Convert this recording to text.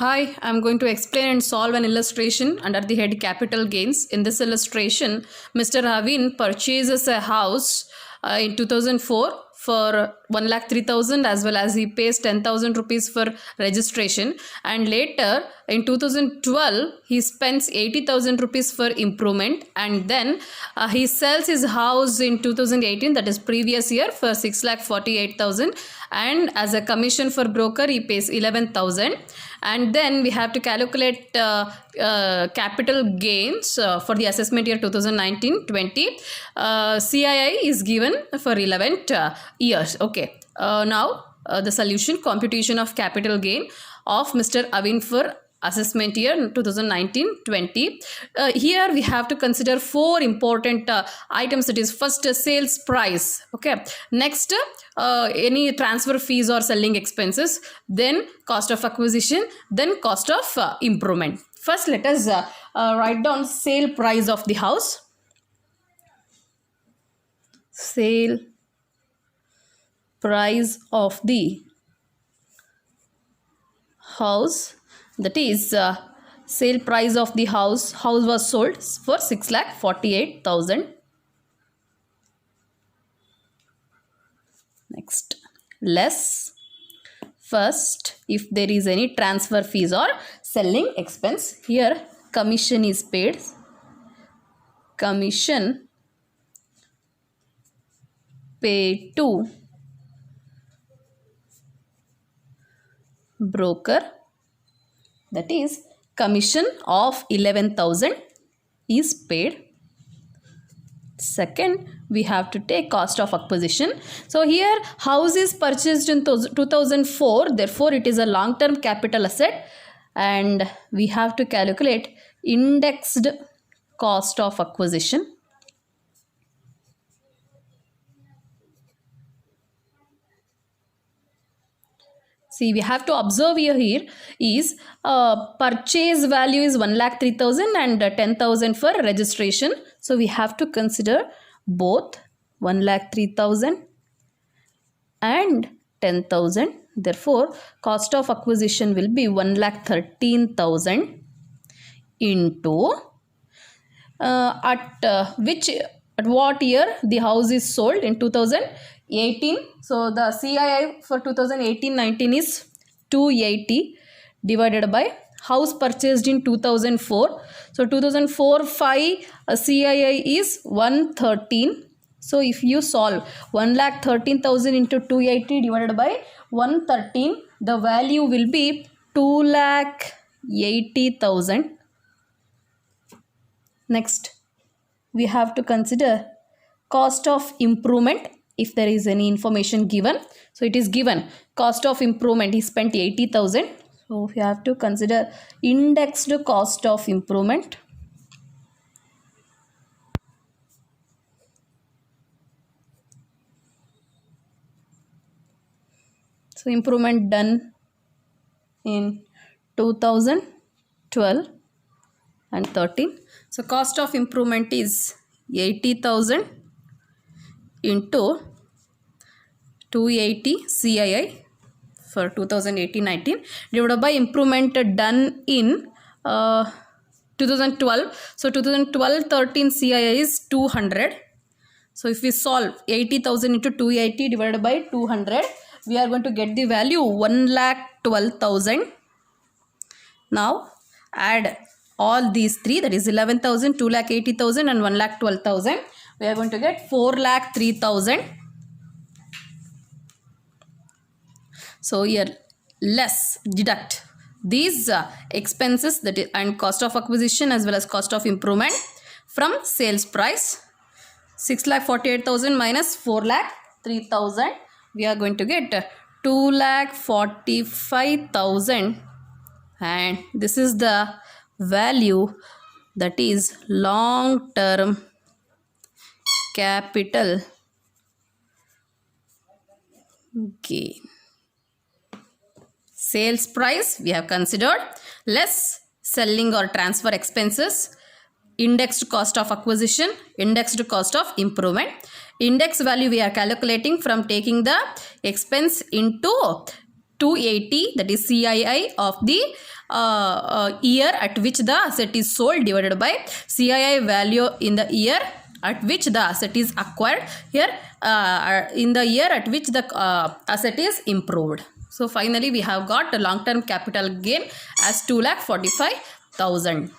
Hi, I'm going to explain and solve an illustration under the head capital gains. In this illustration, Mr. Ravin purchases a house in 2004 for 1,03,000 as well as he pays 10,000 rupees for registration, and later in 2012 he spends 80,000 rupees for improvement, and then he sells his house in 2018, that is previous year, for 6,48,000, and as a commission for broker he pays 11,000. And then we have to calculate capital gains for the assessment year 2019-20. CII is given for 11 years. Okay. Now the solution: computation of capital gain of Mr. Avin for assessment year 2019-20. Here we have to consider four important items. It is first sales price. Okay. Next, any transfer fees or selling expenses, then cost of acquisition, then cost of improvement. First, let us write down sale price of the house. Sale price of the house, that is sale price of the house was sold for 6,48,000. Next, less first if there is any transfer fees or selling expense. Here commission is paid. Commission paid to broker, that is commission of 11,000 is paid. Second, we have to take cost of acquisition. So here house is purchased in 2004, therefore it is a long-term capital asset, and we have to calculate indexed cost of acquisition. See, we have to observe here is purchase value is 1,03,000 and 10,000 for registration. So we have to consider both 1,03,000 and 10,000. Therefore, cost of acquisition will be 1,13,000 into at what year the house is sold? In 2018. So the CII for 2018-19 is 280 divided by house purchased in 2004. So 2004-5 CII is 113. So if you solve 1,13,000 into 280 divided by 113, the value will be 2,80,000. Next, we have to consider cost of improvement if there is any information given. So it is given cost of improvement, he spent 80,000. So we have to consider indexed cost of improvement. So improvement done in 2012 and 13. So cost of improvement is 80,000 into 280 CII for 2018-19 divided by improvement done in 2012. So 2012-13 CII is 200. So if we solve 80,000 into 280 divided by 200, we are going to get the value 1,12,000. Now add all these three, that is 11,000, 2,80,000 and 1,12,000. We are going to get 4,03,000. So here less deduct these expenses, that is, and cost of acquisition as well as cost of improvement from sales price. 6,48,000 minus 4,03,000. We are going to get 2,45,000, and this is the value, that is long term capital gain. Sales price we have considered, less selling or transfer expenses, indexed cost of acquisition, indexed cost of improvement. Index value we are calculating from taking the expense into 280, that is CII of the year at which the asset is sold divided by CII value in the year at which the asset is acquired, here in the year at which the asset is improved. So finally we have got a long term capital gain as 2,45,000.